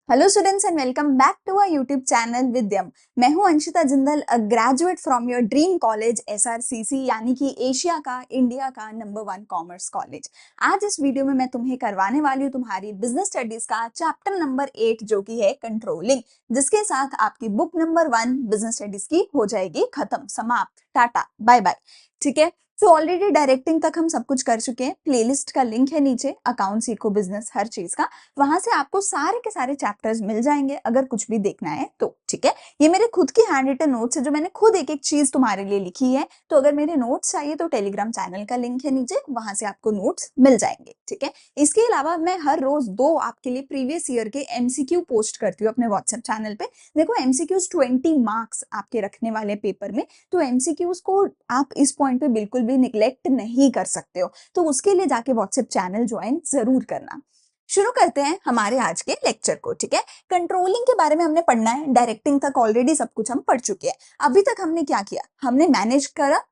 Hello students and welcome back to our YouTube channel Vidyam. मैं हूं Anshita Jindal, a graduate from your dream college SRCC, यानी कि Asia का India का नंबर 1 कॉमर्स कॉलेज। आज इस वीडियो में मैं तुम्हें करवाने वाली हूं तुम्हारी बिजनेस स्टडीज का चैप्टर नंबर 8 जो कि है कंट्रोलिंग, जिसके साथ आपकी बुक नंबर 1 बिजनेस स्टडीज की हो जाएगी खत्म, समाप्त, टाटा बाय बाय। ठीक है, तो ऑलरेडी डायरेक्टिंग तक हम सब कुछ कर चुके हैं। प्लेलिस्ट का लिंक है नीचे, अकाउंट सीखो बिजनेस हर चीज का, वहां से आपको सारे के सारे चैप्टर्स मिल जाएंगे अगर कुछ भी देखना है तो। ठीक है, ये मेरे खुद की हैंड रिटन नोट्स है जो मैंने खुद एक एक चीज तुम्हारे लिए लिखी है। तो अगर मेरे नोट्स चाहिए तो टेलीग्राम चैनल का लिंक है नीचे, वहां से आपको नोट्स मिल जाएंगे। ठीक है, इसके अलावा मैं हर रोज 2 आपके लिए प्रीवियस ईयर के एमसीक्यू पोस्ट करती हूँ अपने व्हाट्सएप चैनल पे। देखो, एमसीक्यूज 20 मार्क्स आपके रखने वाले पेपर में, तो एमसीक्यूज को आप इस पॉइंट पे बिल्कुल भी निग्लेक्ट नहीं कर सकते हो। तो उसके लिए जाके व्हाट्सएप चैनल ज्वाइन जरूर करना। शुरू करते हैं हमारे आज के लेक्चर को। ठीक है, कंट्रोलिंग के बारे में हमने पढ़ना है। डायरेक्टिंग तक ऑलरेडी सब कुछ हम पढ़ चुके हैं। अभी तक हमने क्या किया? हमने मैनेज करा,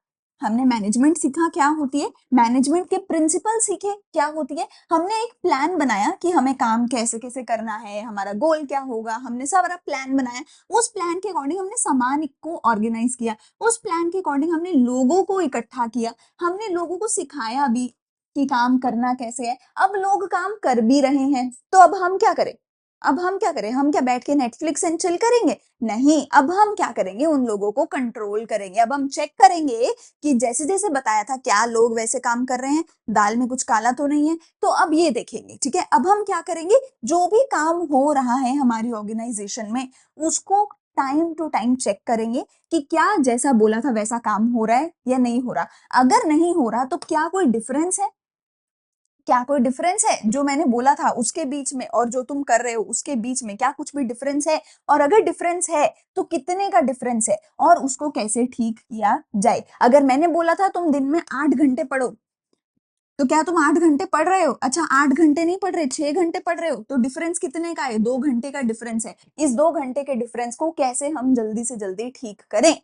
हमने मैनेजमेंट सीखा क्या होती है, मैनेजमेंट के प्रिंसिपल सीखे क्या होती है, हमने एक प्लान बनाया कि हमें काम कैसे कैसे करना है, हमारा गोल क्या होगा, हमने सारा प्लान बनाया। उस प्लान के अकॉर्डिंग हमने सामान को ऑर्गेनाइज किया, उस प्लान के अकॉर्डिंग हमने लोगों को इकट्ठा किया, हमने लोगों को सिखाया भी कि काम करना कैसे है। अब लोग काम कर भी रहे हैं, तो अब हम क्या करें? अब हम क्या करें? हम क्या बैठ के नेटफ्लिक्स एंड चिल करेंगे? नहीं, अब हम क्या करेंगे? उन लोगों को कंट्रोल करेंगे। अब हम चेक करेंगे कि जैसे जैसे बताया था क्या लोग वैसे काम कर रहे हैं, दाल में कुछ काला तो नहीं है। तो अब ये देखेंगे। ठीक है, अब हम क्या करेंगे? जो भी काम हो रहा है हमारी ऑर्गेनाइजेशन में, उसको टाइम टू टाइम चेक करेंगे कि क्या जैसा बोला था वैसा काम हो रहा है या नहीं हो रहा। अगर नहीं हो रहा तो क्या कोई डिफरेंस है? क्या कोई डिफरेंस है जो मैंने बोला था उसके बीच में और जो तुम कर रहे हो उसके बीच में? क्या कुछ भी डिफरेंस है? और अगर डिफरेंस है तो कितने का डिफरेंस है और उसको कैसे ठीक किया जाए? अगर मैंने बोला था तुम दिन में 8 घंटे पढ़ो, तो क्या तुम 8 घंटे पढ़ रहे हो? अच्छा, 8 घंटे नहीं पढ़ रहे, 6 घंटे पढ़ रहे हो, तो डिफरेंस कितने का है? 2 घंटे का डिफरेंस है। इस 2 घंटे के डिफरेंस को कैसे हम जल्दी से जल्दी ठीक करें?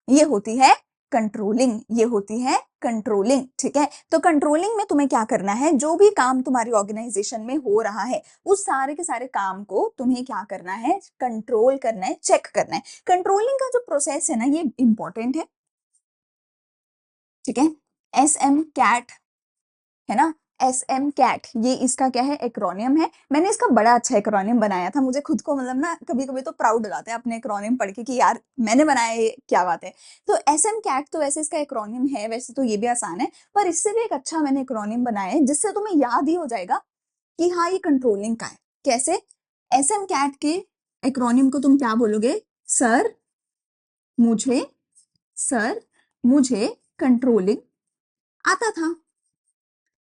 ये होती है कंट्रोलिंग, ये होती है कंट्रोलिंग। ठीक है, तो कंट्रोलिंग में तुम्हें क्या करना है? जो भी काम तुम्हारी ऑर्गेनाइजेशन में हो रहा है, उस सारे के सारे काम को तुम्हें क्या करना है? कंट्रोल करना है, चेक करना है। कंट्रोलिंग का जो प्रोसेस है ना, ये इंपॉर्टेंट है। ठीक है, एस एम कैट है ना, एस एम कैट, ये इसका क्या है? एक्रोनियम है। मैंने इसका बड़ा अच्छा एक्रोनियम बनाया था। मुझे खुद को मतलब ना कभी कभी तो प्राउड हो जाता है अपने एक्रोनियम पढ़ के कि यार मैंने बनाया, ये क्या बात है। तो एस एम कैट तो वैसे इसका एक्रोनियम है, वैसे तो ये भी आसान है, पर इससे भी एक अच्छा मैंने एक्रोनियम बनाया है जिससे तुम्हें याद ही हो जाएगा कि हाँ ये कंट्रोलिंग का है। कैसे? एस एम कैट के एक्रोनियम को तुम क्या बोलोगे? सर मुझे, सर मुझे कंट्रोलिंग आता था।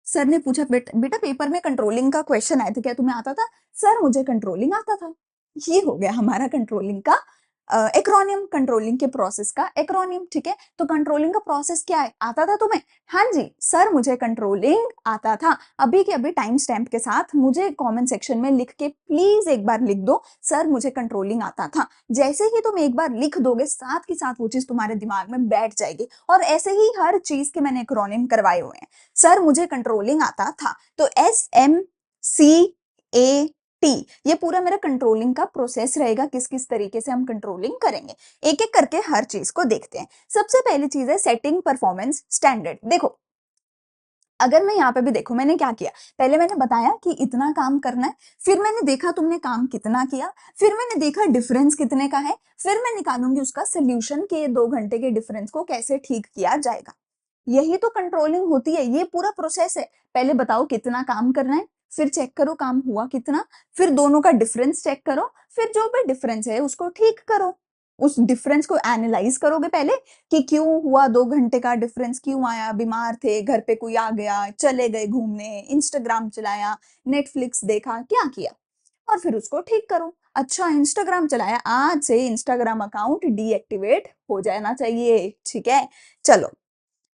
सर ने पूछा, बेटा पेपर में कंट्रोलिंग का क्वेश्चन आया था, क्या तुम्हें आता था? सर मुझे कंट्रोलिंग आता था। ये हो गया हमारा कंट्रोलिंग का एक्रोनियम, कंट्रोलिंग के प्रोसेस का एक्रोनियम। ठीक है, तो कंट्रोलिंग का प्रोसेस क्या है? आता था तुम्हें? हाँ जी, सर मुझे कंट्रोलिंग आता था। अभी के अभी टाइम स्टैम्प के साथ मुझे कमेंट सेक्शन में लिख के प्लीज एक बार लिख दो, सर मुझे कंट्रोलिंग आता था। जैसे ही तुम एक बार लिख दोगे, साथ के साथ वो चीज तुम्हारे दिमाग में बैठ जाएगी। और ऐसे ही हर चीज के मैंने एक्रोनियम करवाए हुए हैं। सर मुझे कंट्रोलिंग आता था, तो S M C A T, ये पूरा मेरा कंट्रोलिंग का प्रोसेस रहेगा। किस किस तरीके से हम कंट्रोलिंग करेंगे, एक एक करके हर चीज को देखते हैं। सबसे पहली चीज है सेटिंग परफॉर्मेंस स्टैंडर्ड। देखो, अगर मैं यहाँ पे भी देखो मैंने क्या किया, पहले मैंने बताया कि इतना काम करना है, फिर मैंने देखा तुमने काम कितना किया, फिर मैंने देखा डिफरेंस कितने का है, फिर मैं निकालूंगी उसका सोल्यूशन के 2 घंटे के डिफरेंस को कैसे ठीक किया जाएगा। यही तो कंट्रोलिंग होती है, ये पूरा प्रोसेस है। पहले बताओ कितना काम करना है, फिर चेक करो काम हुआ कितना, फिर दोनों का डिफरेंस चेक करो, फिर जो भी डिफरेंस है उसको ठीक करो। उस डिफरेंस को एनालाइज करोगे पहले कि क्यों हुआ, 2 घंटे का डिफरेंस क्यों आया, बीमार थे, घर पे कोई आ गया, चले गए घूमने, इंस्टाग्राम चलाया, नेटफ्लिक्स देखा, क्या किया, और फिर उसको ठीक करो। अच्छा, इंस्टाग्राम चलाया, आज से इंस्टाग्राम अकाउंट डीएक्टिवेट हो जाना चाहिए। ठीक है, चलो,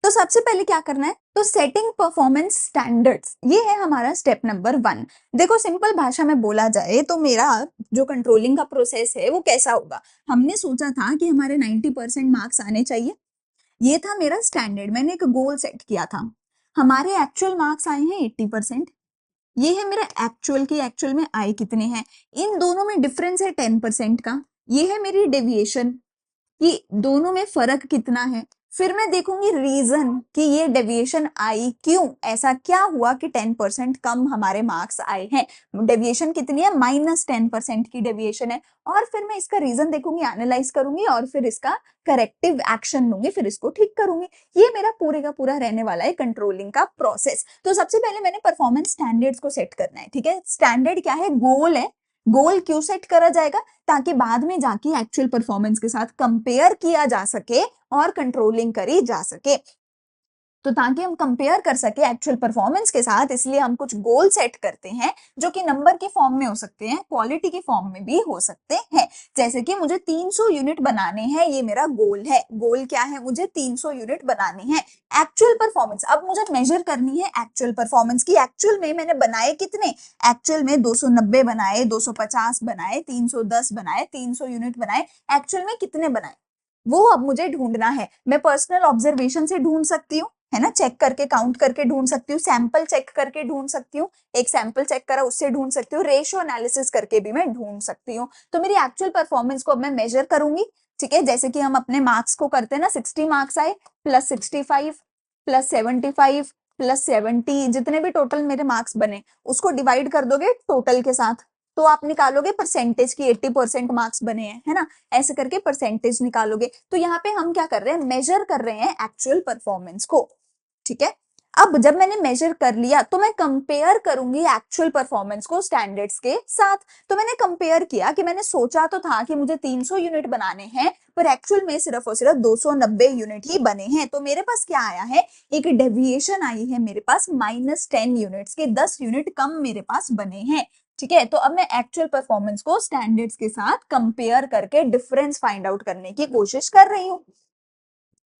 तो सबसे पहले क्या करना है? तो सेटिंग परफॉर्मेंस स्टैंडर्ड्स, ये है हमारा स्टेप नंबर 1। देखो, सिंपल भाषा में बोला जाए तो मेरा जो कंट्रोलिंग का प्रोसेस है वो कैसा होगा? हमने सोचा था कि हमारे 90% मार्क्स आने चाहिए, ये था मेरा स्टैंडर्ड, मैंने एक गोल सेट किया था। हमारे एक्चुअल मार्क्स आए हैं 80%। ये है मेरा एक्चुअल की एक्चुअल में आई कितने हैं, इन दोनों में डिफरेंस है 10% का। ये है मेरी डेविएशन कि दोनों में फर्क कितना है। फिर मैं देखूंगी रीजन कि ये डेविएशन आई क्यों, ऐसा क्या हुआ कि 10% कम हमारे मार्क्स आए हैं। डेविएशन कितनी है, -10% की डेविएशन है। और फिर मैं इसका रीजन देखूंगी, एनालाइज करूंगी और फिर इसका करेक्टिव एक्शन लूंगी, फिर इसको ठीक करूंगी। ये मेरा पूरे का पूरा रहने वाला है कंट्रोलिंग का प्रोसेस। तो सबसे पहले मैंने परफॉर्मेंस स्टैंडर्ड्स को सेट करना है, ठीक है। स्टैंडर्ड क्या है, गोल है। गोल क्यों सेट करा जाएगा, ताकि बाद में जाके एक्चुअल परफॉर्मेंस के साथ कंपेयर किया जा सके और कंट्रोलिंग करी जा सके। तो ताकि हम कंपेयर कर सके एक्चुअल परफॉर्मेंस के साथ, इसलिए हम कुछ गोल सेट करते हैं जो कि नंबर के फॉर्म में हो सकते हैं, क्वालिटी के फॉर्म में भी हो सकते हैं। जैसे कि मुझे 300 यूनिट बनाने हैं, ये मेरा गोल है। गोल क्या है, मुझे 300 यूनिट बनाने हैं। एक्चुअल परफॉर्मेंस, अब मुझे मेजर करनी है एक्चुअल परफॉर्मेंस की। एक्चुअल में मैंने बनाए कितने, एक्चुअल में 290 बनाए, 250 बनाए, 310 बनाए, 300 यूनिट बनाए, एक्चुअल में कितने बनाए वो अब मुझे ढूंढना है। मैं पर्सनल ऑब्जर्वेशन से ढूंढ सकती हूँ, है ना, चेक करके काउंट करके ढूंढ सकती हूँ, सैंपल चेक करके ढूंढ सकती हूँ, एक सैंपल चेक करा उससे ढूंढ सकती हूँ, रेशियो एनालिसिस करके भी मैं ढूंढ सकती हूँ। तो मेरी एक्चुअल परफॉर्मेंस को अब मैं मेजर करूंगी, ठीक है। जैसे कि हम अपने मार्क्स को करते हैं ना, 60 मार्क्स आए +65 +75 +70, जितने भी टोटल मेरे मार्क्स बने उसको डिवाइड कर दोगे टोटल के साथ, तो आप निकालोगे परसेंटेज की 80% मार्क्स बने हैं, है ना। ऐसे करके परसेंटेज निकालोगे। तो यहाँ पे हम क्या कर रहे हैं, मेजर कर रहे हैं एक्चुअल परफॉर्मेंस को, ठीक है। अब जब मैंने मेजर कर लिया तो मैं कंपेयर करूंगी एक्चुअल परफॉर्मेंस को स्टैंडर्ड्स के साथ। तो मैंने कंपेयर किया कि मैंने सोचा तो था कि मुझे 300 यूनिट बनाने हैं, पर एक्चुअल में सिर्फ और सिर्फ 290 यूनिट ही बने हैं। तो मेरे पास क्या आया है, एक डेविएशन आई है मेरे पास -10 यूनिट्स के, 10 यूनिट कम मेरे पास बने हैं, ठीक है। तो अब मैं एक्चुअल परफॉर्मेंस को स्टैंडर्ड्स के साथ कंपेयर करके डिफरेंस फाइंड आउट करने की कोशिश कर रही हूँ,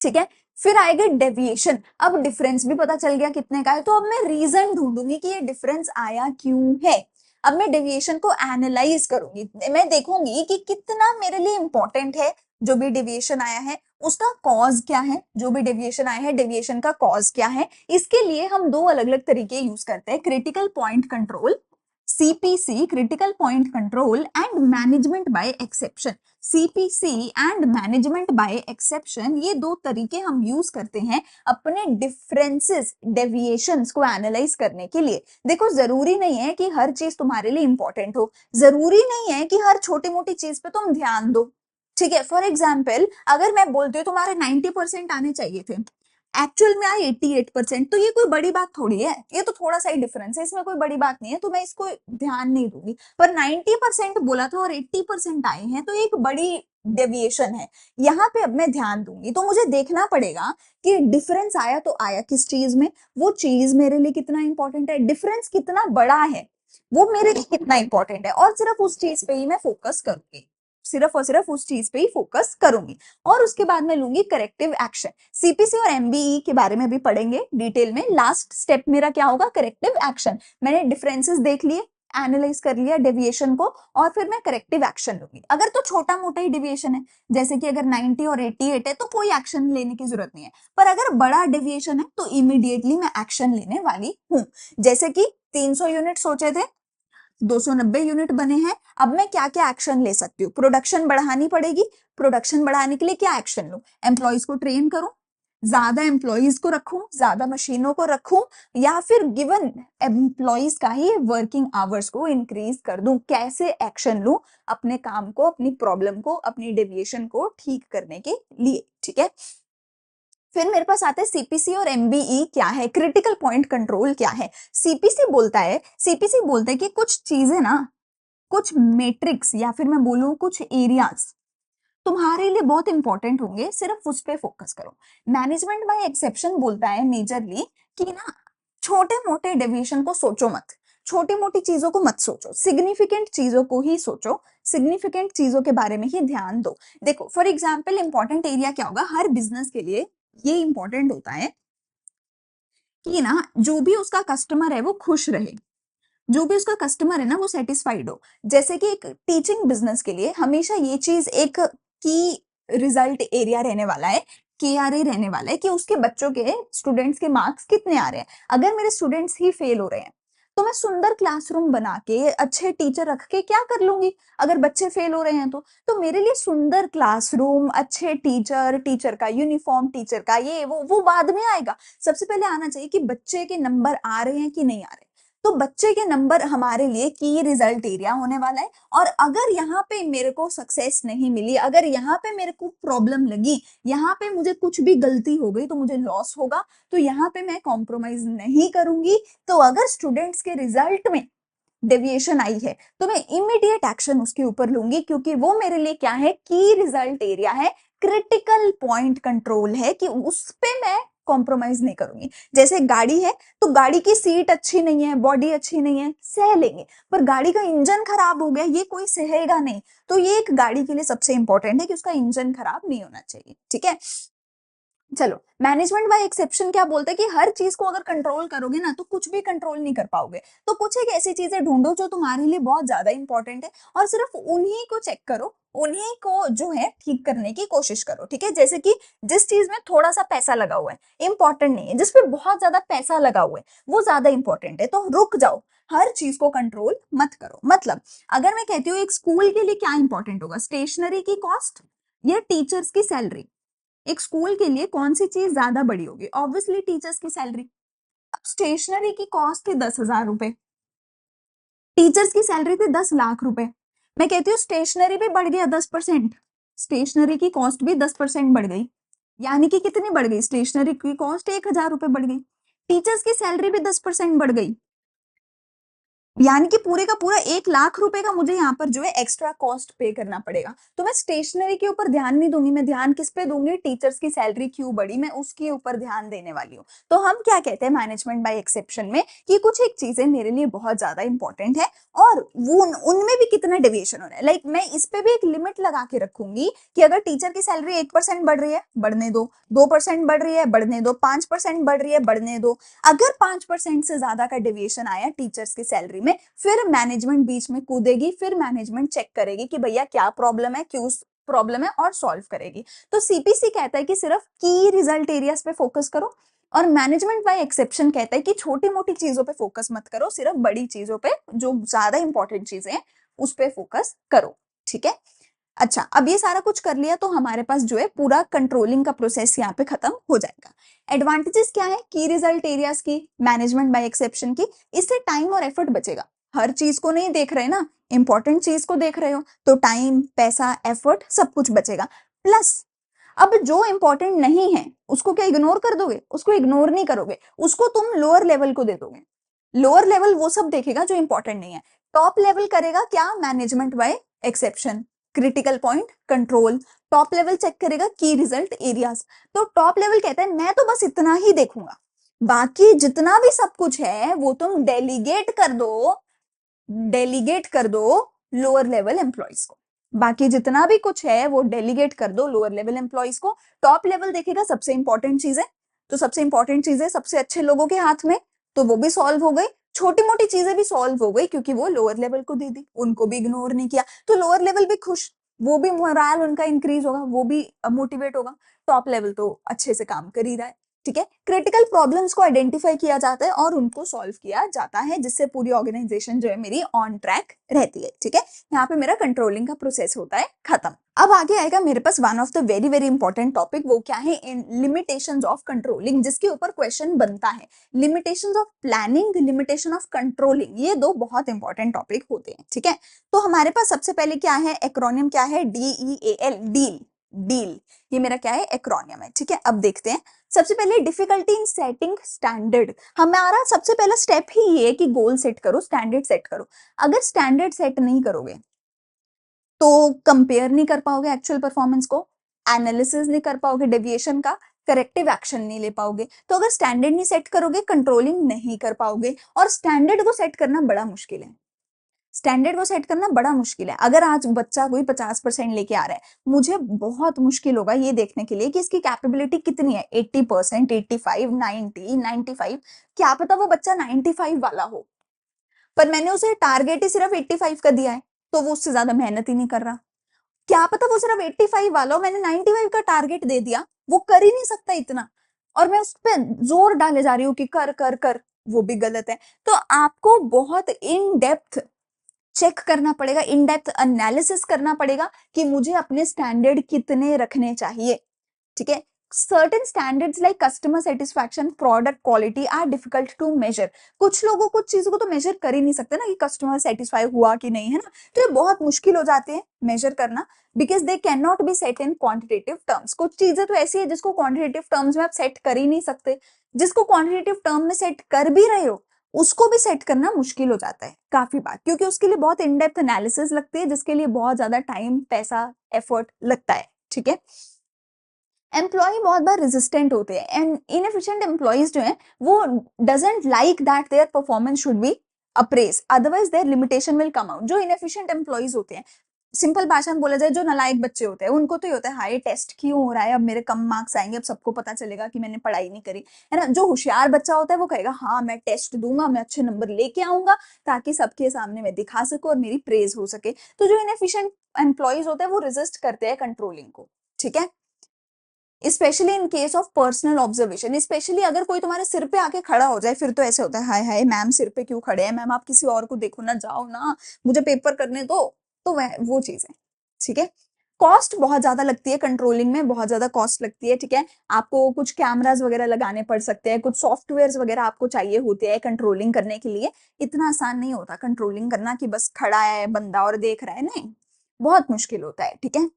ठीक है। फिर आएगा डेविएशन, अब डिफरेंस भी पता चल गया कितने का है, तो अब मैं रीजन ढूंढूंगी कि ये डिफरेंस आया क्यों है। अब मैं डेविएशन को एनालाइज करूंगी, मैं देखूंगी कि कितना मेरे लिए इंपॉर्टेंट है जो भी डेविएशन आया है, उसका कॉज क्या है, जो भी डेविएशन आया है डेविएशन का कॉज क्या है। इसके लिए हम दो अलग अलग तरीके यूज करते हैं, critical point control CPC, critical point control and management by exception. CPC and management by exception, ये दो तरीके हम यूज करते हैं अपने डिफरेंसेस, डेविएशंस को एनालाइज करने के लिए। देखो, जरूरी नहीं है कि हर चीज तुम्हारे लिए इंपॉर्टेंट हो, जरूरी नहीं है कि हर छोटी मोटी चीज पे तुम ध्यान दो, ठीक है। फॉर एग्जाम्पल, अगर मैं बोलती हूँ तुम्हारे 90% आने चाहिए थे, एक्चुअल में आए 88%, तो ये कोई बड़ी बात थोड़ी है, ये तो थोड़ा सा ही डिफरेंस है, इसमें कोई बड़ी बात नहीं है, तो मैं इसको ध्यान नहीं दूंगी। पर 90% बोला था और 80% आए हैं, तो एक बड़ी डेविएशन है, यहाँ पे अब मैं ध्यान दूंगी। तो मुझे देखना पड़ेगा कि डिफरेंस आया तो आया किस चीज में, वो चीज मेरे लिए कितना इंपॉर्टेंट है, डिफरेंस कितना बड़ा है वो मेरे लिए कितना इंपॉर्टेंट है, और सिर्फ उस चीज पे ही मैं फोकस करूंगी, सिर्फ और सिर्फ उस चीज पे ही फोकस करूंगी। और उसके बाद मैं लूंगी करेक्टिव एक्शन। CPC और MBE के बारे में भी पढ़ेंगे डिटेल में। लास्ट स्टेप मेरा क्या होगा, करेक्टिव एक्शन। मैंने डिफरेंसेस देख लिए, एनालाइज कर लिया डेविएशन को, और फिर मैं करेक्टिव एक्शन लूंगी। अगर तो छोटा मोटा ही डेविएशन है, जैसे कि अगर 90 और 88 है, तो कोई एक्शन लेने की जरूरत नहीं है। पर अगर बड़ा डेविएशन है तो इमीडिएटली मैं एक्शन लेने वाली हूँ। जैसे कि 300 यूनिट सोचे थे, 290 यूनिट बने हैं, अब मैं क्या क्या एक्शन ले सकती हूँ, प्रोडक्शन बढ़ानी पड़ेगी। प्रोडक्शन बढ़ाने के लिए क्या एक्शन लूं, एम्प्लॉइज को ट्रेन करूं, ज्यादा एम्प्लॉइज को रखूं, ज्यादा मशीनों को रखूं, या फिर गिवन एम्प्लॉइज का ही वर्किंग आवर्स को इंक्रीज कर दूं। कैसे एक्शन लूं अपने काम को, अपनी प्रॉब्लम को, अपनी डेविएशन को ठीक करने के लिए, ठीक है। फिर मेरे पास आता है CPC और MBE क्या है, क्रिटिकल पॉइंट कंट्रोल क्या है। CPC बोलता है कि कुछ चीजें ना, कुछ मैट्रिक्स या फिर मैं बोलूं कुछ एरियाज तुम्हारे लिए बहुत इंपॉर्टेंट होंगे, सिर्फ उस पे फोकस करो। मैनेजमेंट बाय एक्सेप्शन बोलता है मेजरली कि ना, छोटे मोटे डेविएशन को सोचो मत, छोटी मोटी चीजों को मत सोचो, सिग्निफिकेंट चीजों को ही सोचो, सिग्निफिकेंट चीजों के बारे में ही ध्यान दो। देखो, फॉर एग्जाम्पल, इंपॉर्टेंट एरिया क्या होगा हर बिजनेस के लिए, ये इंपॉर्टेंट होता है कि ना, जो भी उसका कस्टमर है वो खुश रहे, जो भी उसका कस्टमर है ना वो सेटिस्फाइड हो। जैसे कि एक टीचिंग बिजनेस के लिए हमेशा ये चीज एक की रिजल्ट एरिया रहने वाला है, KRA रहने वाला है, कि उसके बच्चों के, स्टूडेंट्स के मार्क्स कितने आ रहे हैं। अगर मेरे स्टूडेंट्स ही फेल हो रहे हैं तो मैं सुंदर क्लासरूम बना के अच्छे टीचर रख के क्या कर लूंगी अगर बच्चे फेल हो रहे हैं तो मेरे लिए सुंदर क्लासरूम, अच्छे टीचर, टीचर का यूनिफॉर्म, टीचर का ये वो बाद में आएगा। सबसे पहले आना चाहिए कि बच्चे के नंबर आ रहे हैं कि नहीं आ रहे। तो बच्चे के नंबर हमारे लिए की रिजल्ट एरिया होने वाला है। और अगर यहाँ पे मेरे को सक्सेस नहीं मिली, अगर यहाँ पे मेरे को प्रॉब्लम लगी, यहाँ पे मुझे कुछ भी गलती हो गई तो मुझे लॉस होगा, तो यहाँ पे मैं कॉम्प्रोमाइज नहीं करूंगी। तो अगर स्टूडेंट्स के रिजल्ट में डेविएशन आई है तो मैं इमीडिएट एक्शन उसके ऊपर लूंगी, क्योंकि वो मेरे लिए क्या है, की रिजल्ट एरिया है, क्रिटिकल पॉइंट कंट्रोल है कि उस पे मैं कॉम्प्रोमाइज नहीं करूंगी। जैसे गाड़ी है तो गाड़ी की सीट अच्छी नहीं है, बॉडी अच्छी नहीं है, सह लेंगे, पर गाड़ी का इंजन खराब हो गया ये कोई सहेगा नहीं। तो ये एक गाड़ी के लिए सबसे इंपॉर्टेंट है कि उसका इंजन खराब नहीं होना चाहिए, ठीक है। चलो, मैनेजमेंट बाय एक्सेप्शन क्या बोलते हैं कि हर चीज को अगर कंट्रोल करोगे ना तो कुछ भी कंट्रोल नहीं कर पाओगे। तो कुछ एक ऐसी चीजें ढूंढो जो तुम्हारे लिए बहुत ज्यादा इंपॉर्टेंट है और सिर्फ उन्हीं को चेक करो, उन्हीं को जो है ठीक करने की कोशिश करो, ठीक है। जैसे कि जिस चीज में थोड़ा सा पैसा लगा हुआ है, इंपॉर्टेंट नहीं है, जिसपे बहुत ज्यादा पैसा लगा हुआ है वो ज्यादा इंपॉर्टेंट है, तो रुक जाओ, हर चीज को कंट्रोल मत करो। मतलब अगर मैं कहती हूँ एक स्कूल के लिए क्या इंपॉर्टेंट होगा, स्टेशनरी की कॉस्ट या टीचर्स की सैलरी, एक स्कूल के लिए कौन सी चीज ज्यादा बड़ी होगी, ऑब्वियसली टीचर्स की सैलरी। अब स्टेशनरी की कॉस्ट थी 10,000 रुपए, टीचर्स की सैलरी थी 10 लाख रुपए। मैं कहती हूँ स्टेशनरी भी बढ़ गया 10%, स्टेशनरी की कॉस्ट भी 10% बढ़ गई। यानी कि कितनी बढ़ गई, स्टेशनरी की कॉस्ट 1,000 रुपए बढ़ गई, टीचर्स की सैलरी भी 10% बढ़ गई, यानी कि पूरे का पूरा 1 लाख रुपए का मुझे यहाँ पर जो है एक्स्ट्रा कॉस्ट पे करना पड़ेगा। तो मैं स्टेशनरी के ऊपर ध्यान नहीं दूंगी, मैं ध्यान किस पे दूंगी, टीचर्स की सैलरी क्यों बढ़ी, मैं उसके ऊपर ध्यान देने वाली हूँ। तो हम क्या कहते हैं मैनेजमेंट बाय एक्सेप्शन में कि कुछ एक चीजें मेरे लिए बहुत ज्यादा इंपॉर्टेंट है और वो उनमें भी कितना डेविएशन हो रहा है, लाइक मैं इस पे भी एक लिमिट लगा के रखूंगी कि अगर टीचर की सैलरी 1% बढ़ रही है बढ़ने दो, 2% बढ़ रही है बढ़ने दो, 5% बढ़ रही है बढ़ने दो। अगर 5% से ज्यादा का डेविएशन आया टीचर्स की सैलरी में, फिर मैनेजमेंट बीच में कूदेगी, फिर मैनेजमेंट चेक करेगी कि भैया क्या प्रॉब्लम है, क्यों प्रॉब्लम है, और सॉल्व करेगी। तो सीपीसी कहता है कि सिर्फ की रिजल्ट एरियाज पे फोकस करो, और मैनेजमेंट बाय एक्सेप्शन कहता है कि छोटी मोटी चीजों पे फोकस मत करो, सिर्फ बड़ी चीजों पे, जो ज्यादा इंपॉर्टेंट चीजें हैं उस पे फोकस करो, ठीक है। अच्छा, अब ये सारा कुछ कर लिया तो हमारे पास जो है पूरा कंट्रोलिंग का प्रोसेस यहाँ पे खत्म हो जाएगा। एडवांटेजेस क्या है की रिजल्ट एरियाज की, मैनेजमेंट बाय एक्सेप्शन की, इससे टाइम और एफर्ट बचेगा। हर चीज को नहीं देख रहे ना, इंपॉर्टेंट चीज को देख रहे हो तो टाइम, पैसा, एफर्ट सब कुछ बचेगा। प्लस अब जो इंपॉर्टेंट नहीं है उसको क्या इग्नोर कर दोगे, उसको इग्नोर नहीं करोगे, उसको तुम लोअर लेवल को दे दोगे। लोअर लेवल वो सब देखेगा जो इंपॉर्टेंट नहीं है, टॉप लेवल करेगा क्या, management by exception, critical point control. Top level check करेगा की रिजल्ट एरियाज। तो टॉप लेवल कहता है मैं तो बस इतना ही देखूंगा, बाकी जितना भी सब कुछ है वो तुम डेलीगेट कर दो, डेलीगेट कर दो लोअर लेवल एम्प्लॉइज को। बाकी जितना भी कुछ है वो डेलीगेट कर दो लोअर लेवल एम्प्लॉइज को। टॉप लेवल देखेगा सबसे इंपॉर्टेंट चीजें, तो सबसे इंपॉर्टेंट चीजें सबसे अच्छे लोगों के हाथ में, तो वो भी सॉल्व हो गई, छोटी मोटी चीजें भी सॉल्व हो गई क्योंकि वो लोअर लेवल को दे दी, उनको भी इग्नोर नहीं किया, तो लोअर लेवल भी खुश, वो भी मोराल उनका इंक्रीज होगा, वो भी मोटिवेट होगा। टॉप लेवल तो अच्छे से काम कर ही रहा है, ठीक है। क्रिटिकल प्रॉब्लम्स को आइडेंटिफाई किया जाता है और उनको सॉल्व किया जाता है, जिससे पूरी ऑर्गेनाइजेशन जो है मेरी ऑन ट्रैक रहती है, ठीक है। यहाँ पे मेरा कंट्रोलिंग का प्रोसेस होता है खत्म। अब आगे आएगा मेरे पास one of the very very important topic, वो क्या है, इन लिमिटेशंस ऑफ कंट्रोलिंग, जिसके ऊपर क्वेश्चन बनता है। Limitations of planning, limitation of controlling, ये दो बहुत इंपॉर्टेंट टॉपिक होते हैं, ठीक है। तो हमारे पास सबसे पहले क्या है, एक्रोनियम क्या है, DEAL, डील। डील ये मेरा क्या है, एक्रोनियम है, ठीक है। अब देखते हैं, सबसे पहले डिफिकल्टी इन सेटिंग स्टैंडर्ड। हमारा सबसे पहला स्टेप ही ये है कि गोल सेट करो, स्टैंडर्ड सेट करो। अगर स्टैंडर्ड सेट नहीं करोगे तो कंपेयर नहीं कर पाओगे एक्चुअल परफॉर्मेंस को, एनालिसिस नहीं कर पाओगे डेविएशन का, करेक्टिव एक्शन नहीं ले पाओगे। तो अगर स्टैंडर्ड नहीं सेट करोगे कंट्रोलिंग नहीं कर पाओगे, और स्टैंडर्ड को सेट करना बड़ा मुश्किल है। स्टैंडर्ड को सेट करना बड़ा मुश्किल है। अगर आज बच्चा कोई 50% लेके आ रहा है, मुझे बहुत मुश्किल होगा ये देखने के लिए कि इसकी कैपेबिलिटी कितनी है, 80%, 85, 90, 95। क्या पता वो बच्चा 95 वाला हो, पर मैंने उसे टारगेट ही सिर्फ 85 का दिया है, तो वो उससे ज्यादा मेहनत ही नहीं कर रहा। क्या पता वो सिर्फ 85 वाला हो, मैंने 95 का टारगेट दे दिया, वो कर ही नहीं सकता इतना, और मैं उस पर जोर डाले जा रही हूँ कि कर कर कर, वो भी गलत है। तो आपको बहुत इन डेप्थ चेक करना पड़ेगा, इन डेप्थ एनालिसिस करना पड़ेगा कि मुझे अपने स्टैंडर्ड कितने रखने चाहिए, ठीक है। Certain standards like customer satisfaction, product quality are difficult to measure. कुछ लोगों कुछ चीजों को तो मेजर कर ही नहीं सकते ना कि कस्टमर सेटिस्फाई हुआ कि नहीं, है ना। तो ये बहुत मुश्किल हो जाते हैं मेजर करना, because they can not be set in quantitative terms. कुछ चीजें तो ऐसी है जिसको क्वांटिटेटिव टर्म्स में आप सेट कर ही नहीं सकते, जिसको क्वांटिटेटिव टर्म में सेट कर भी रहे हो उसको भी सेट करना मुश्किल हो जाता है काफी बार, क्योंकि उसके लिए बहुत इन डेप्थ एनालिसिस लगती है, जिसके लिए बहुत ज्यादा टाइम, पैसा, एफर्ट लगता है, ठीक है। एम्प्लॉय बहुत बार रेजिस्टेंट होते हैं एंड इनएफिशिएंट एम्प्लॉइज जो हैं वो doesn't like that their performance should be appraise, otherwise their limitation will come out. जो इनएफिशिएंट एम्प्लॉइज होते हैं, सिंपल भाषा में बोला जाए जो नालायक बच्चे होते हैं, उनको तो ये होता है हाई टेस्ट क्यों हो रहा है, अब मेरे कम मार्क्स आएंगे, अब सबको पता चलेगा कि मैंने पढ़ाई नहीं करी, है ना। जो होशियार बच्चा होता है वो कहेगा हाँ मैं टेस्ट दूंगा, मैं अच्छे नंबर लेके आऊंगा ताकि सबके सामने मैं दिखा सकूं और मेरी प्रेज हो सके। तो जो इनएफिशिएंट एम्प्लॉइज होते हैं वो रेजिस्ट करते हैं कंट्रोलिंग को, ठीक है। Specially in case of personal observation, specially अगर कोई तुम्हारे सिर पे आके खड़ा हो जाए, फिर तो ऐसे होता है हाय हाय मैम सिर पे क्यों खड़े हैं, मैम आप किसी और को देखो ना, जाओ ना, मुझे पेपर करने दो। तो वह वो चीज है, ठीक है। कॉस्ट बहुत ज्यादा लगती है कंट्रोलिंग में, बहुत ज्यादा कॉस्ट लगती है, ठीक है। आपको कुछ कैमरास वगैरह लगाने पड़ सकते हैं, कुछ सॉफ्टवेयर वगैरह आपको चाहिए होते हैं कंट्रोलिंग करने के लिए। इतना आसान नहीं होता कंट्रोलिंग करना कि बस खड़ा है बंदा और देख रहा है, नहीं, बहुत मुश्किल होता है, ठीक है।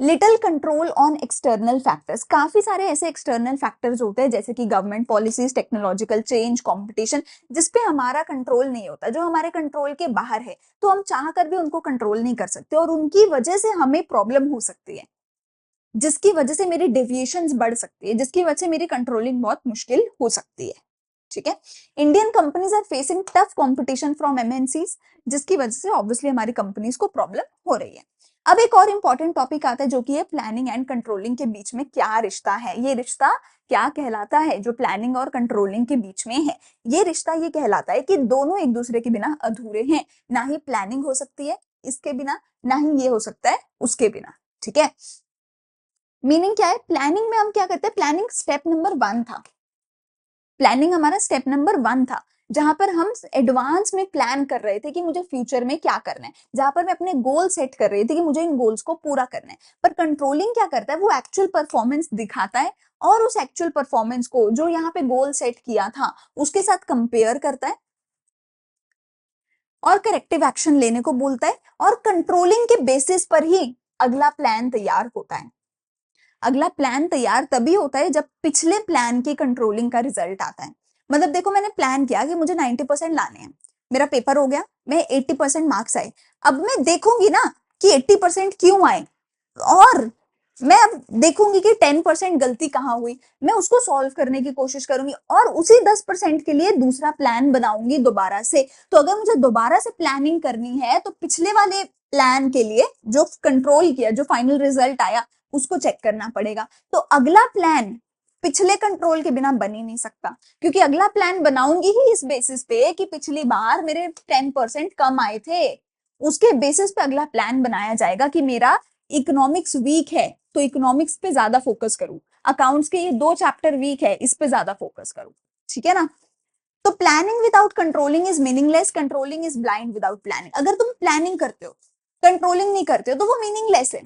Little control on external factors, काफी सारे ऐसे एक्सटर्नल फैक्टर्स होते हैं जैसे कि government policies, technological change, competition, जिसपे हमारा कंट्रोल नहीं होता, जो हमारे कंट्रोल के बाहर है, तो हम चाह कर भी उनको कंट्रोल नहीं कर सकते और उनकी वजह से हमें प्रॉब्लम हो सकती है, जिसकी वजह से मेरी डेविएशंस बढ़ सकती है, जिसकी वजह से मेरी कंट्रोलिंग बहुत मुश्किल हो सकती है, ठीक है। Indian companies are facing tough competition from MNCs, जिसकी वजह से ऑब्वियसली हमारी कंपनीज को प्रॉब्लम हो रही है। अब एक और इंपॉर्टेंट टॉपिक आता है जो कि है प्लानिंग एंड कंट्रोलिंग के बीच में क्या रिश्ता है। ये रिश्ता क्या कहलाता है जो प्लानिंग और कंट्रोलिंग के बीच में है? ये रिश्ता ये कहलाता है कि दोनों एक दूसरे के बिना अधूरे हैं, ना ही प्लानिंग हो सकती है इसके बिना, ना ही ये हो सकता है उसके बिना, ठीक है। मीनिंग क्या है? प्लानिंग में हम क्या करते हैं, प्लानिंग स्टेप नंबर 1 था, प्लानिंग हमारा स्टेप नंबर 1 था, जहां पर हम एडवांस में प्लान कर रहे थे कि मुझे फ्यूचर में क्या करना है, जहां पर मैं अपने गोल सेट कर रही थी कि मुझे इन गोल्स को पूरा करना है। पर कंट्रोलिंग क्या करता है, वो एक्चुअल परफॉर्मेंस दिखाता है और उस एक्चुअल परफॉर्मेंस को जो यहाँ पे गोल सेट किया था उसके साथ कंपेयर करता है और करेक्टिव एक्शन लेने को बोलता है, और कंट्रोलिंग के बेसिस पर ही अगला प्लान तैयार होता है। अगला प्लान तैयार तभी होता है जब पिछले प्लान की कंट्रोलिंग का रिजल्ट आता है। मतलब देखो मैंने प्लान किया कि मुझे 90% लाने हैं, मेरा पेपर हो गया, मैं 80% मार्क्स आए। अब मैं देखूंगी ना कि 80% क्यों आए, और मैं अब देखूंगी कि 10% गलती कहाँ हुई, मैं उसको सॉल्व करने की कोशिश करूंगी और उसी 10% के लिए दूसरा प्लान बनाऊंगी दोबारा से। तो अगर मुझे दोबारा से प्लानिंग करनी है तो पिछले वाले प्लान के लिए जो कंट्रोल किया, जो फाइनल रिजल्ट आया, उसको चेक करना पड़ेगा। तो अगला प्लान पिछले कंट्रोल के बिना बन ही नहीं सकता, क्योंकि अगला प्लान बनाऊंगी ही इस बेसिस पे कि पिछली बार मेरे 10% कम आए थे, उसके बेसिस पे अगला प्लान बनाया जाएगा कि मेरा इकोनॉमिक्स वीक है तो इकोनॉमिक्स पे ज्यादा फोकस करूं, अकाउंट्स के ये 2 चैप्टर वीक है इस पे ज्यादा फोकस करूं, ठीक है ना। तो planning without controlling is meaningless, controlling is blind without planning. अगर तुम प्लानिंग करते हो कंट्रोलिंग नहीं करते हो तो वो मीनिंगलेस है,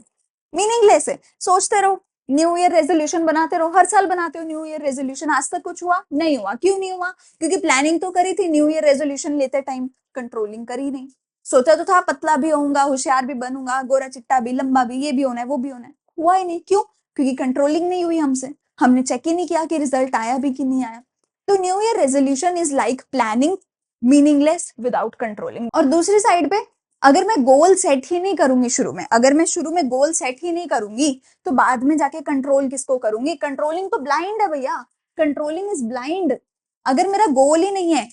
मीनिंगलेस है। सोचते रहो, न्यू ईयर रेजोल्यूशन बनाते रहो, हर साल बनाते हो न्यू ईयर रेजोल्यूशन, आज तक कुछ हुआ नहीं हुआ, क्यों नहीं हुआ? क्योंकि प्लानिंग तो करी थी न्यू ईयर रेजोल्यूशन लेते टाइम, कंट्रोलिंग करी नहीं। सोचा तो था पतला भी होऊंगा, होशियार भी बनूंगा, गोरा चिट्टा भी, लंबा भी, ये भी होना है वो भी होना है, हुआ ही नहीं। क्यों? क्योंकि कंट्रोलिंग नहीं हुई हमसे, हमने चेक ही नहीं किया कि रिजल्ट आया भी कि नहीं आया। तो new year resolution is like planning, meaningless without controlling. और दूसरी साइड पे अगर मैं गोल सेट ही नहीं करूंगी शुरू में, अगर मैं शुरू में गोल सेट ही नहीं करूंगी तो बाद में जाके कंट्रोल किसको करूंगी? कंट्रोलिंग तो ब्लाइंड है भैया, कंट्रोलिंग इज ब्लाइंड। अगर मेरा गोल ही नहीं है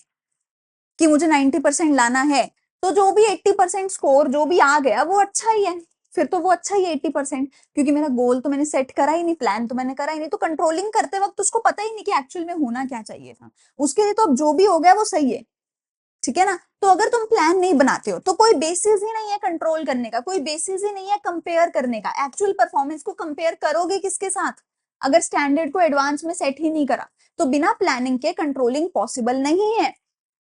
कि मुझे 90% लाना है, तो जो भी 80% स्कोर जो भी आ गया वो अच्छा ही है, फिर तो वो अच्छा ही है 80%, क्योंकि मेरा गोल तो मैंने सेट करा ही नहीं, प्लान तो मैंने करा ही नहीं। तो कंट्रोलिंग करते वक्त उसको पता ही नहीं कि एक्चुअल में होना क्या चाहिए था, उसके लिए तो अब जो भी हो गया वो सही है, ठीक है ना। तो अगर तुम प्लान नहीं बनाते हो तो कोई बेसिस ही नहीं है कंट्रोल करने का, कोई बेसिस ही नहीं है कंपेयर करने का, एक्चुअल परफॉर्मेंस को कंपेयर करोगे किसके साथ? अगर स्टैंडर्ड को एडवांस में सेट ही नहीं करा तो बिना प्लानिंग के कंट्रोलिंग पॉसिबल नहीं है।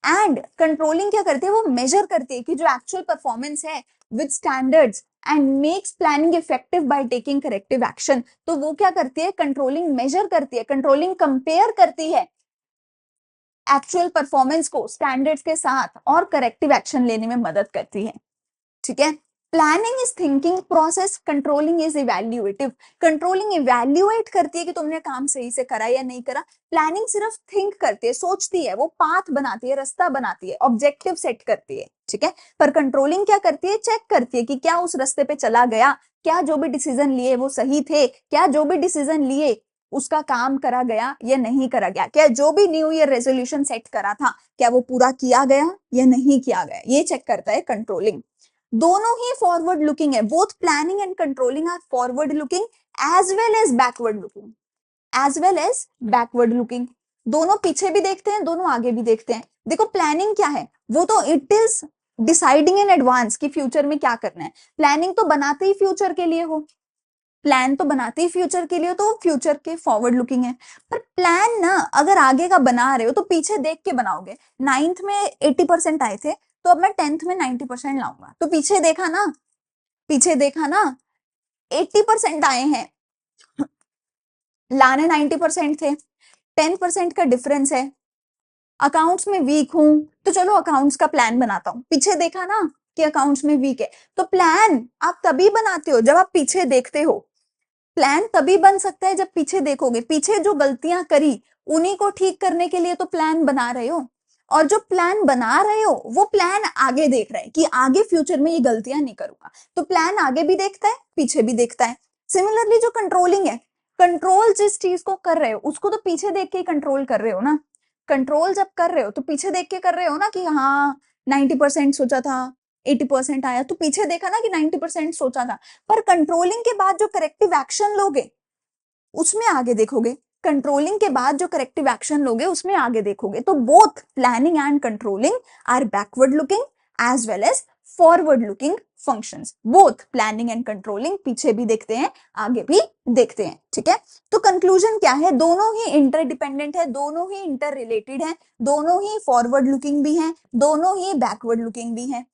एंड कंट्रोलिंग क्या करती है, वो मेजर करती है कि जो एक्चुअल परफॉर्मेंस है with standards and makes planning effective by taking corrective action. तो वो क्या करती है, कंट्रोलिंग मेजर करती है, कंट्रोलिंग कंपेयर करती है एक्चुअल परफॉर्मेंस को स्टैंडर्ड्स के साथ और करेक्टिव एक्शन लेने में मदद करती है। ठीक है, planning is thinking process, controlling is evaluative. Controlling evaluate करती है कि तुमने काम सही से करा या नहीं करा, प्लानिंग सिर्फ थिंक करती है, सोचती है, वो पाथ बनाती है, रास्ता बनाती है, ऑब्जेक्टिव सेट करती है। ठीक है, पर कंट्रोलिंग क्या करती है, चेक करती है कि क्या उस रास्ते पे चला गया, क्या जो भी डिसीजन लिए वो सही थे, क्या जो भी डिसीजन लिए उसका काम करा गया या नहीं करा गया, क्या जो भी न्यू ईयर रेजोल्यूशन सेट करा था क्या वो पूरा किया गया या नहीं किया गया, ये चेक करता है कंट्रोलिंग। दोनों ही फॉरवर्ड लुकिंग है, both planning and controlling are forward looking as well as backward looking, as well as backward looking. दोनों पीछे भी देखते हैं, दोनों आगे भी देखते हैं। देखो प्लानिंग क्या है, वो तो it is deciding in advance कि फ्यूचर में क्या करना है, प्लानिंग तो बनाते ही फ्यूचर के लिए हो, प्लान तो बनाते ही फ्यूचर के लिए, तो फ्यूचर के फॉरवर्ड लुकिंग है। पर प्लान ना अगर आगे का बना रहे हो तो पीछे देख के बनाओगे। 9th में 80% आए थे तो अब मैं 10th में 90% लाऊंगा, तो पीछे देखा ना, पीछे देखा ना, 80% आए हैं, लाने 90% थे, 10% का डिफरेंस है, अकाउंट्स में वीक हूं तो चलो अकाउंट्स का प्लान बनाता हूं, पीछे देखा ना कि अकाउंट्स में वीक है। तो प्लान आप तभी बनाते हो जब आप पीछे देखते हो, प्लान तभी बन सकता है जब पीछे देखोगे, पीछे जो गलतियां करी उन्हीं को ठीक करने के लिए तो प्लान बना रहे हो, और जो प्लान बना रहे हो वो प्लान आगे देख रहा है कि आगे फ्यूचर में ये गलतियां नहीं करूंगा, तो प्लान आगे भी देखता है पीछे भी देखता है। सिमिलरली जो कंट्रोलिंग है, कंट्रोल जिस चीज को कर रहे हो उसको तो पीछे देख के कंट्रोल कर रहे हो ना, कंट्रोल जब कर रहे हो तो पीछे देख के कर रहे हो ना कि हाँ 90% सोचा था 80% आया, तो पीछे देखा ना कि 90% सोचा था, पर कंट्रोलिंग के बाद जो करेक्टिव एक्शन लोगे उसमें आगे देखोगे, कंट्रोलिंग के बाद जो करेक्टिव एक्शन लोगे उसमें आगे देखोगे। तो both planning and controlling are backward looking as well as forward looking functions. Both planning and controlling पीछे भी देखते हैं आगे भी देखते हैं। ठीक है, तो कंक्लूजन क्या है, दोनों ही इंटरडिपेंडेंट है, दोनों ही इंटर रिलेटेड है, दोनों ही फॉरवर्ड लुकिंग भी है, दोनों ही बैकवर्ड लुकिंग भी है,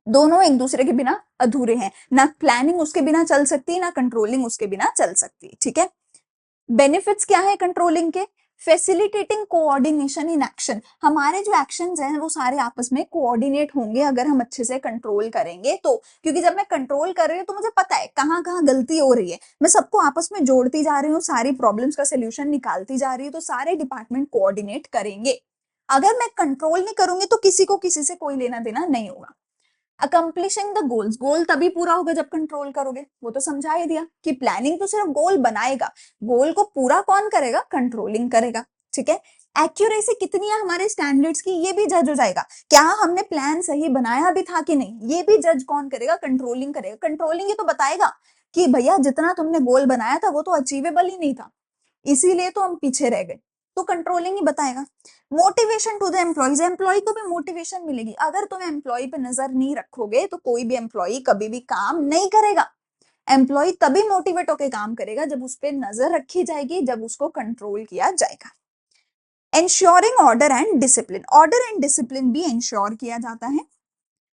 दोनों एक दूसरे के बिना अधूरे हैं, ना प्लानिंग उसके बिना चल सकती ना कंट्रोलिंग उसके बिना चल सकती। ठीक है, बेनिफिट्स क्या है कंट्रोलिंग के, फैसिलिटेटिंग कोऑर्डिनेशन इन एक्शन, हमारे जो एक्शंस हैं वो सारे आपस में कोऑर्डिनेट होंगे अगर हम अच्छे से कंट्रोल करेंगे तो, क्योंकि जब मैं कंट्रोल कर रही हूँ तो मुझे पता है कहाँ कहाँ गलती हो रही है, मैं सबको आपस में जोड़ती जा रही हूँ, सारी प्रॉब्लम्स का सोल्यूशन निकालती जा रही हूँ, तो सारे डिपार्टमेंट कोऑर्डिनेट करेंगे। अगर मैं कंट्रोल नहीं करूंगी तो किसी को किसी से कोई लेना देना नहीं होगा। अकम्प्लिशिंग द गोल्स, गोल तभी पूरा होगा जब कंट्रोल करोगे, वो तो समझा ही दिया कि प्लानिंग तो सिर्फ गोल बनाएगा, गोल को पूरा कौन करेगा, कंट्रोलिंग करेगा। ठीक है, एक्यूरेसी कितनी है हमारे स्टैंडर्ड्स की ये भी जज हो जाएगा, क्या हमने प्लान सही बनाया भी था कि नहीं, ये भी जज कौन करेगा, कंट्रोलिंग करेगा। कंट्रोलिंग ये तो बताएगा कि भैया जितना तुमने गोल बनाया था वो तो अचीवेबल ही नहीं था, इसीलिए तो हम पीछे रह गए, तो कंट्रोलिंग ही बताएगा। Motivation to the employees, employ को भी मोटिवेशन मिलेगी, अगर तुम एम्प्लॉय पे नजर नहीं रखोगे तो कोई भी एम्प्लॉय कभी भी काम नहीं करेगा, एम्प्लॉय तभी मोटिवेट होकर काम करेगा जब उस पर नजर रखी जाएगी, जब उसको कंट्रोल किया जाएगा। Ensuring order and discipline, order and discipline भी इंश्योर किया जाता है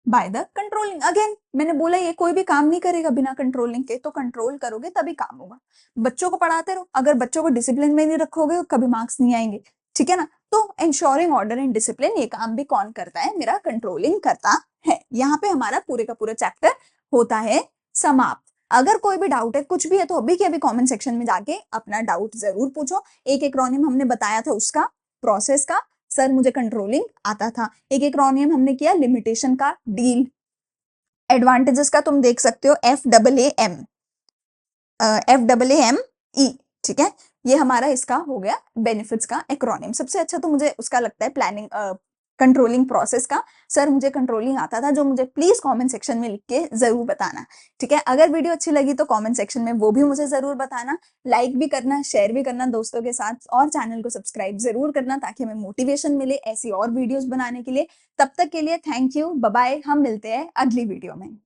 बाय द कंट्रोलिंग। अगेन मैंने बोला ये कोई भी काम नहीं करेगा बिना कंट्रोलिंग के, तो कंट्रोल करोगे तभी काम होगा। बच्चों को पढ़ाते रहो, अगर बच्चों को डिसिप्लिन में नहीं रखोगे कभी मार्क्स नहीं आएंगे। ठीक है ना, तो इंश्योरिंग ऑर्डर एंड डिसिप्लिन ये काम भी कौन करता है, मेरा कंट्रोलिंग करता है। यहाँ पे हमारा पूरे का पूरा चैप्टर होता है समाप्त। अगर कोई भी डाउट है कुछ भी है तो अभी के अभी कमेंट सेक्शन में जाके अपना डाउट जरूर पूछो। एक एक्रोनियम हमने बताया था उसका प्रोसेस का, सर मुझे कंट्रोलिंग आता था। एक एक्रोनियम हमने किया लिमिटेशन का, डील। एडवांटेजेस का तुम देख सकते हो FAAM ठीक है, ये हमारा इसका हो गया बेनिफिट्स का एक्रोनियम। सबसे अच्छा तो मुझे उसका लगता है प्लानिंग कंट्रोलिंग प्रोसेस का, सर मुझे कंट्रोलिंग आता था, जो मुझे प्लीज कमेंट सेक्शन में लिख के जरूर बताना। ठीक है, अगर वीडियो अच्छी लगी तो कमेंट सेक्शन में वो भी मुझे जरूर बताना, लाइक भी करना, शेयर भी करना दोस्तों के साथ, और चैनल को सब्सक्राइब जरूर करना ताकि हमें मोटिवेशन मिले ऐसी और वीडियोस बनाने के लिए। तब तक के लिए थैंक यू, बाय बाय, हम मिलते हैं अगली वीडियो में।